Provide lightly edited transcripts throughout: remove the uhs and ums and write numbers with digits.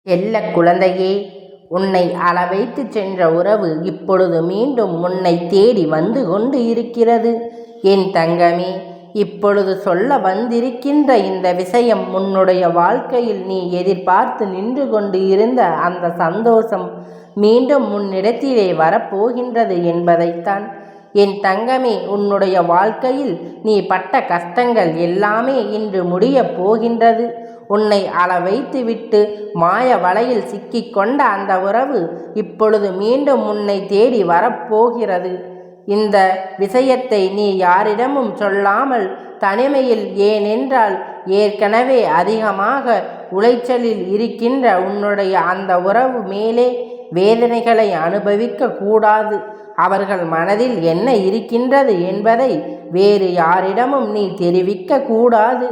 செல்ல குழந்தையே, உன்னை அளவைத்து சென்ற உறவு இப்பொழுது மீண்டும் உன்னை தேடி வந்து கொண்டு இருக்கிறது. என் தங்கமே, இப்பொழுது சொல்ல வந்திருக்கின்ற இந்த விஷயம் உன்னுடைய வாழ்க்கையில் நீ எதிர்பார்த்து நின்று கொண்டு இருந்த அந்த சந்தோஷம் மீண்டும் உன்னிடத்திலே வரப்போகின்றது என்பதைத்தான். என் தங்கமே, உன்னுடைய வாழ்க்கையில் நீ பட்ட கஷ்டங்கள் எல்லாமே இன்று முடியப் போகின்றது. உன்னை அளவைத்துவிட்டு மாய வலையில் சிக்கிக்கொண்ட அந்த உறவு இப்பொழுது மீண்டும் உன்னை தேடி வரப்போகிறது. இந்த விஷயத்தை நீ யாரிடமும் சொல்லாமல் தனிமையில், ஏனென்றால் ஏற்கனவே அதிகமாக உளைச்சலில் இருக்கின்ற உன்னுடைய அந்த உறவு மேலே வேதனைகளை அனுபவிக்க கூடாது. அவர்கள் மனதில் என்ன இருக்கின்றது என்பதை வேறு யாரிடமும் நீ தெரிவிக்க கூடாது.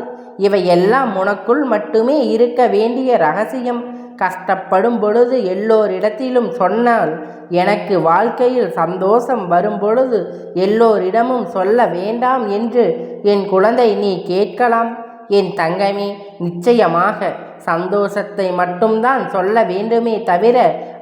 இவையெல்லாம் உனக்குள் மட்டுமே இருக்க வேண்டிய ரகசியம். கஷ்டப்படும் பொழுது எல்லோரிடத்திலும் சொன்னால், எனக்கு வாழ்க்கையில் சந்தோஷம் வரும் பொழுது எல்லோரிடமும் சொல்ல வேண்டாம் என்று என் குழந்தை நீ கேட்கலாம். என் தங்கமே, நிச்சயமாக சந்தோஷத்தை மட்டும்தான் சொல்ல வேண்டுமே தவிர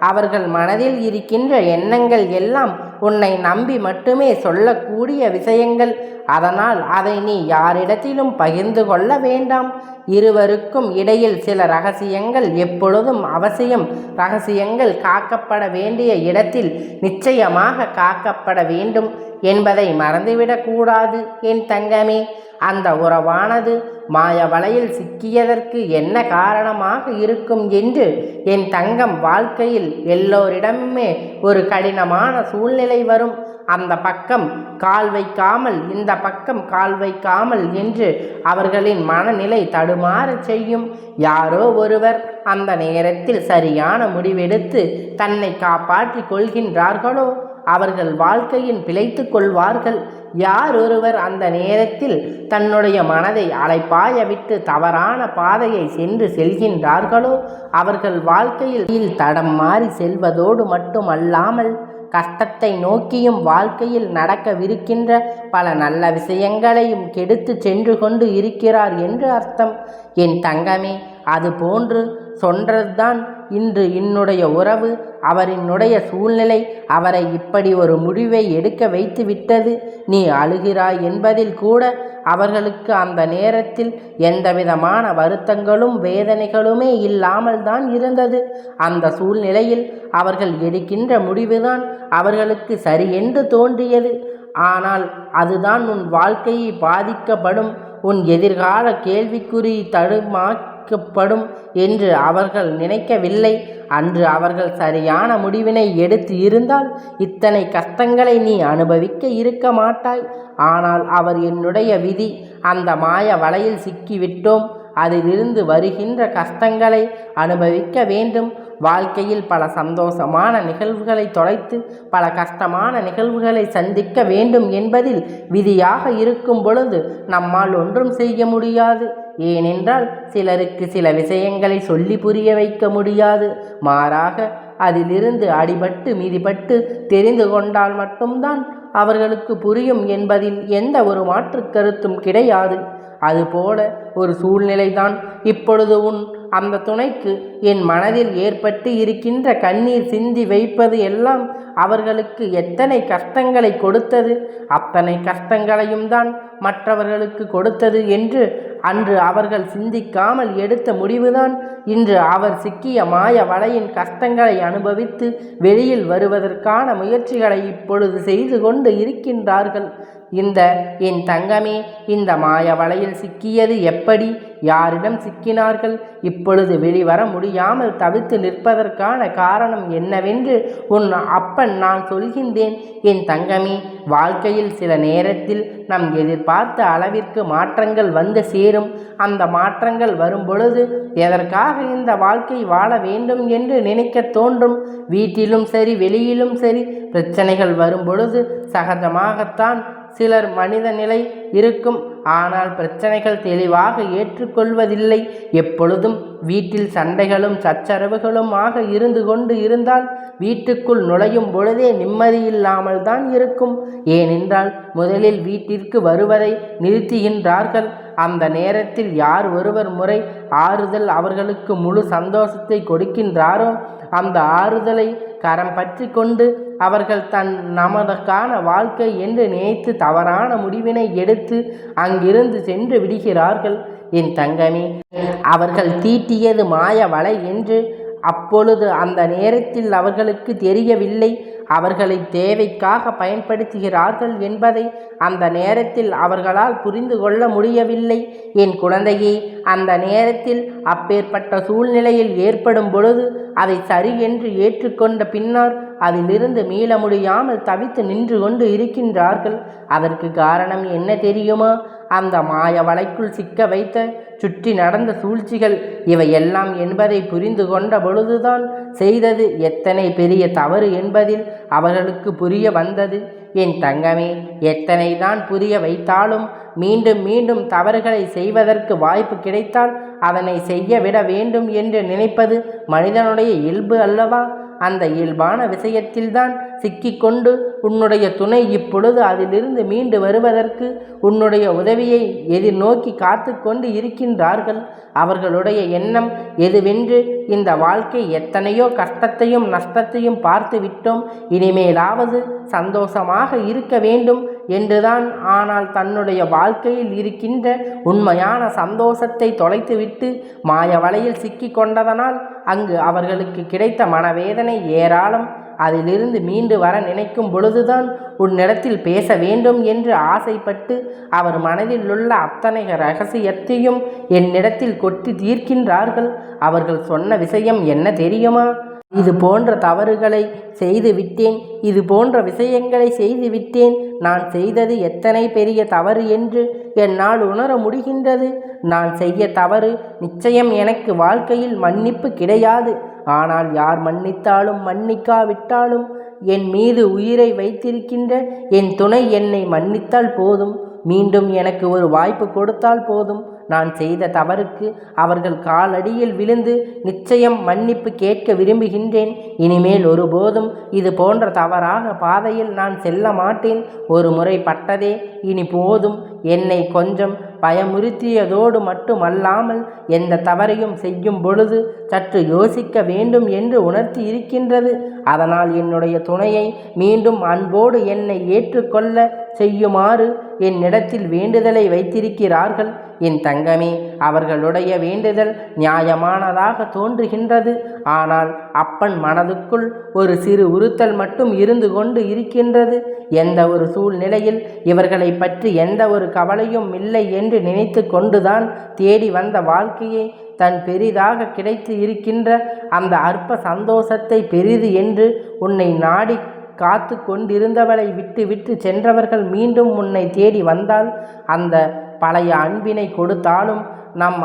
அவர்கள் மனதில் இருக்கின்ற எண்ணங்கள் எல்லாம் உன்னை நம்பி மட்டுமே சொல்லக்கூடிய விஷயங்கள். அதனால் அதை நீ யாரிடத்திலும் பகிர்ந்து கொள்ள வேண்டாம். இருவருக்கும் இடையில் சில ரகசியங்கள் எப்பொழுதும் அவசியம். ரகசியங்கள் காக்கப்பட வேண்டிய இடத்தில் நிச்சயமாக காக்கப்பட வேண்டும் என்பதை மறந்துவிடக்கூடாது. என் தங்கமே, அந்த உறவானது மாய வலையில் சிக்கியதற்கு என்ன காரணமாக இருக்கும் என்று என் தங்கம், வாழ்க்கையில் எல்லோரிடமுமே ஒரு கடினமான சூழ்நிலை வரும். அந்த பக்கம் கால் வைக்காமல் இந்த பக்கம் கால் வைக்காமல் என்று அவர்களின் மனநிலை தடுமாற செய்யும். யாரோ ஒருவர் அந்த நேரத்தில் சரியான முடிவெடுத்து தன்னை காப்பாற்றிக் கொள்கின்றார்களோ அவர்கள் வாழ்க்கையின் பிழைத்து கொள்வார்கள். யார் ஒருவர் அந்த நேரத்தில் தன்னுடைய மனதை அலைப்பாய விட்டு தவறான பாதையை செல்கின்றார்களோ அவர்கள் வாழ்க்கையில் தடம் மாறி செல்வதோடு மட்டுமல்லாமல் கஷ்டத்தை நோக்கியும் வாழ்க்கையில் நடக்கவிருக்கின்ற பல நல்ல விஷயங்களையும் கெடுத்து சென்று கொண்டு இருக்கிறார் என்று அர்த்தம். என் தங்கமே, அது போன்று சொன்னதுதான் இன்று என்னுடைய உறவு. அவரினுடைய சூழ்நிலை அவரை இப்படி ஒரு முடிவை எடுக்க வைத்து விட்டது. நீ அழுகிறாய் என்பதில் கூட அவர்களுக்கு அந்த நேரத்தில் எந்தவிதமான வருத்தங்களும் வேதனைகளுமே இல்லாமல் தான் இருந்தது. அந்த சூழ்நிலையில் அவர்கள் எடுக்கின்ற முடிவுதான் அவர்களுக்கு சரி என்று தோன்றியது. ஆனால் அதுதான் உன் வாழ்க்கையை பாதிக்கப்படும், உன் எதிர்கால கேள்விக்குறி தடுமாக்கப்படும் என்று அவர்கள் நினைக்கவில்லை. அன்று அவர்கள் சரியான முடிவினை எடுத்து இருந்தால் இத்தனை கஷ்டங்களை நீ அனுபவிக்க இருக்க மாட்டாய். ஆனால் அவர் என்னுடைய விதி, அந்த மாய வலையில் சிக்கிவிட்டோம், அதிலிருந்து வருகின்ற கஷ்டங்களை அனுபவிக்க வேண்டும். வாழ்க்கையில் பல சந்தோஷமான நிகழ்வுகளை தொலைத்து பல கஷ்டமான நிகழ்வுகளை சந்திக்க வேண்டும் என்பதில் விதியாக இருக்கும் பொழுது நம்மால் ஒன்றும் செய்ய முடியாது. ஏனென்றால் சிலருக்கு சில விஷயங்களை சொல்லி புரிய வைக்க முடியாது. மாறாக அதிலிருந்து அடிபட்டு மிதிபட்டு தெரிந்து கொண்டால் மட்டும்தான் அவர்களுக்கு புரியும் என்பதில் எந்த ஒரு மாற்று கருத்தும் கிடையாது. அதுபோல ஒரு சூழ்நிலைதான் இப்பொழுது அந்த துணைக்கு என் மனதில் ஏற்பட்டு இருக்கின்ற. கண்ணீர் சிந்தி வைப்பது எல்லாம் அவர்களுக்கு எத்தனை கஷ்டங்களை கொடுத்தது, அத்தனை கஷ்டங்களையும் தான் மற்றவர்களுக்கு கொடுத்தது என்று அன்று அவர்கள் சிந்திக்காமல் எடுத்த முடிவுதான் இன்று அவர் சிக்கிய மாய வலையின் கஷ்டங்களை அனுபவித்து வெளியில் வருவதற்கான முயற்சிகளை இப்பொழுது செய்து கொண்டு இருக்கின்றார்கள். என் தங்கமே, இந்த மாய வலையில் சிக்கியது எப்படி, யாரிடம் சிக்கினார்கள், இப்பொழுது வெளிவர முடியாமல் தவித்து நிற்பதற்கான காரணம் என்னவென்று உன் அப்பன் நான் சொல்கின்றேன். என் தங்கமே, வாழ்க்கையில் சில நேரத்தில் நம் எதிர்பார்த்த அளவிற்கு மாற்றங்கள் வந்து சேரும். அந்த மாற்றங்கள் வரும் பொழுது எதற்காக இந்த வாழ்க்கை வாழ வேண்டும் என்று நினைக்க தோன்றும். வீட்டிலும் சரி வெளியிலும் சரி பிரச்சனைகள் வரும் பொழுது சகஜமாகத்தான் சிலர் மனித நிலை இருக்கும். ஆனால் பிரச்சனைகள் தெளிவாக ஏற்றுக்கொள்வதில்லை. எப்பொழுதும் வீட்டில் சண்டைகளும் சச்சரவுகளும் இருந்து கொண்டு இருந்தால் வீட்டுக்குள் நுழையும் பொழுதே நிம்மதியில்லாமல் தான் இருக்கும். ஏனென்றால் முதலில் வீட்டிற்கு வருவதை நிறுத்துகின்றார்கள். அந்த நேரத்தில் யார் ஒருவர் முறை ஆறுதல் அவர்களுக்கு முழு சந்தோஷத்தை கொடுக்கின்றாரோ அந்த ஆறுதலை கரம் பற்றி கொண்டு அவர்கள் நமதற்கான வாழ்க்கை என்று நினைத்து தவறான முடிவினை எடுத்து அங்கிருந்து சென்று விடுகிறார்கள். என் தங்கமே, அவர்கள் தீட்டியது மாய வலை என்று அப்பொழுது அந்த நேரத்தில் அவர்களுக்கு தெரியவில்லை. அவர்களை தேவைக்காக பயன்படுத்துகிறார்கள் என்பதை அந்த நேரத்தில் அவர்களால் புரிந்து கொள்ள முடியவில்லை. என் குழந்தையே, அந்த நேரத்தில் அப்பேற்பட்ட சூழ்நிலையில் ஏற்படும் பொழுது அதை சரி என்று ஏற்றுக்கொண்ட பின்னர் அதிலிருந்து மீள முடியாமல் தவித்து நின்று கொண்டு இருக்கின்றார்கள். அதற்கு காரணம் என்ன தெரியுமா? அந்த மாய வலைக்குள் சிக்க வைத்த சுற்றி நடந்த சூழ்ச்சிகள் இவையெல்லாம் என்பதை புரிந்து கொண்ட பொழுதுதான் செய்தது எத்தனை பெரிய தவறு என்பதில் அவர்களுக்கு புரிய வந்தது. என் தங்கமே, எத்தனை தான் புரிய வைத்தாலும் மீண்டும் மீண்டும் தவறுகளை செய்வதற்கு வாய்ப்பு கிடைத்தால் அதனை செய்ய விட வேண்டும் என்று நினைப்பது மனிதனுடைய இயல்பு அல்லவா? அந்த இயல்பான விஷயத்தில்தான் சிக்கிக்கொண்டு உன்னுடைய துணை இப்பொழுது அதிலிருந்து மீண்டு வருவதற்கு உன்னுடைய உதவியை எதிர்நோக்கி காத்து கொண்டு இருக்கின்றார்கள். அவர்களுடைய எண்ணம் எதுவென்று, இந்த வாழ்க்கை எத்தனையோ கஷ்டத்தையும் நஷ்டத்தையும் பார்த்து விட்டோம், இனிமேலாவது சந்தோஷமாக இருக்க வேண்டும் என்றுதான். ஆனால் தன்னுடைய வாழ்க்கையில் இருக்கின்ற உண்மையான சந்தோஷத்தை தொலைத்துவிட்டு மாய வலையில் சிக்கி கொண்டதனால் அங்கு அவர்களுக்கு கிடைத்த மனவேதனை ஏராளம். அதிலிருந்து மீண்டு வர நினைக்கும் பொழுதுதான் உன்னிடத்தில் பேச வேண்டும் என்று ஆசைப்பட்டு அவர் மனதில் உள்ள அத்தனை இரகசியத்தையும் என்னிடத்தில் கொட்டி தீர்க்கின்றார்கள். அவர்கள் சொன்ன விஷயம் என்ன தெரியுமா? இது போன்ற தவறுகளை செய்து விட்டேன், இது போன்ற விஷயங்களை செய்து விட்டேன், நான் செய்தது எத்தனை பெரிய தவறு என்று என்னால் உணர முடிகின்றது. நான் செய்ய தவறு நிச்சயம் எனக்கு வாழ்க்கையில் மன்னிப்பு கிடையாது. ஆனால் யார் மன்னித்தாலும் மன்னிக்காவிட்டாலும் என் மீது உயிரை வைத்திருக்கின்ற என் துணை என்னை மன்னித்தால் போதும், மீண்டும் எனக்கு ஒரு வாய்ப்பு கொடுத்தால் போதும். நான் செய்த தவறுக்கு அவர்கள் காலடியில் விழுந்து நிச்சயம் மன்னிப்பு கேட்க விரும்புகின்றேன். இனிமேல் ஒருபோதும் இது போன்ற தவறான பாதையில் நான் செல்ல மாட்டேன். ஒரு முறை பட்டதே இனி போதும். என்னை கொஞ்சம் பயமுறுத்தியதோடு மட்டுமல்லாமல் எந்த தவறையும் செய்யும் பொழுது சற்று யோசிக்க வேண்டும் என்று உணர்த்தி இருக்கின்றது. அதனால் என்னுடைய துணையை மீண்டும் அன்போடு என்னை ஏற்றுக்கொள்ள செய்யுமாறு என்னிடத்தில் வேண்டுதலை வைத்திருக்கிறார்கள். என் தங்கமே, அவர்களுடைய வேண்டுதல் நியாயமானதாக தோன்றுகின்றது. ஆனால் அப்பன் மனதுக்குள் ஒரு சிறு உறுத்தல் மட்டும் இருந்து கொண்டு இருக்கின்றது. எந்த ஒரு சூழ்நிலையில் இவர்களை பற்றி எந்த ஒரு கவலையும் இல்லை என்று நினைத்து கொண்டுதான் தேடி வந்த வாழ்க்கையை தன் பெரிதாக கிடைத்து இருக்கின்ற அந்த அற்ப சந்தோஷத்தை பெரிது என்று உன்னை நாடி காத்து கொண்டிருந்தவளை விட்டு விட்டு சென்றவர்கள் மீண்டும் உன்னை தேடி வந்தால் அந்த பழைய அன்பினை கொடுத்தாலும்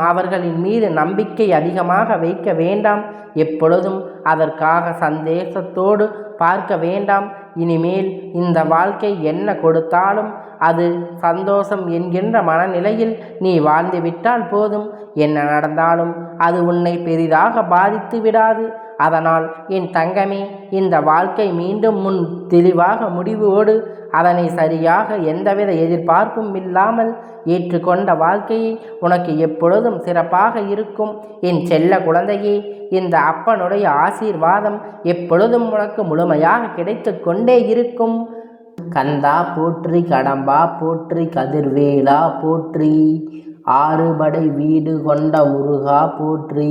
அவர்களின் மீது நம்பிக்கை அதிகமாக வைக்க வேண்டாம். எப்பொழுதும் அதற்காக சந்தேகத்தோடு பார்க்க வேண்டாம். இனிமேல் இந்த வாழ்க்கை என்ன கொடுத்தாலும் அது சந்தோஷம் என்கின்ற மனநிலையில் நீ வாழ்ந்து விட்டால் போதும். என்ன நடந்தாலும் அது உன்னை பெரிதாக பாதித்து விடாது. அதனால் என் தங்கமே, இந்த வாழ்க்கை மீண்டும் முன் தெளிவாக முடிவோடு அதனை சரியாக எந்தவித எதிர்பார்ப்பும் இல்லாமல் ஏற்றுக்கொண்ட வாழ்க்கையை உனக்கு எப்பொழுதும் சிறப்பாக இருக்கும். என் செல்ல குழந்தையே, இந்த அப்பனுடைய ஆசீர்வாதம் எப்பொழுதும் உனக்கு முழுமையாக கிடைத்து கொண்டே இருக்கும். கந்தா போற்றி, கடம்பா போற்றி, கதிர்வேலா போற்றி, ஆறுபடை வீடு கொண்ட முருகா போற்றி.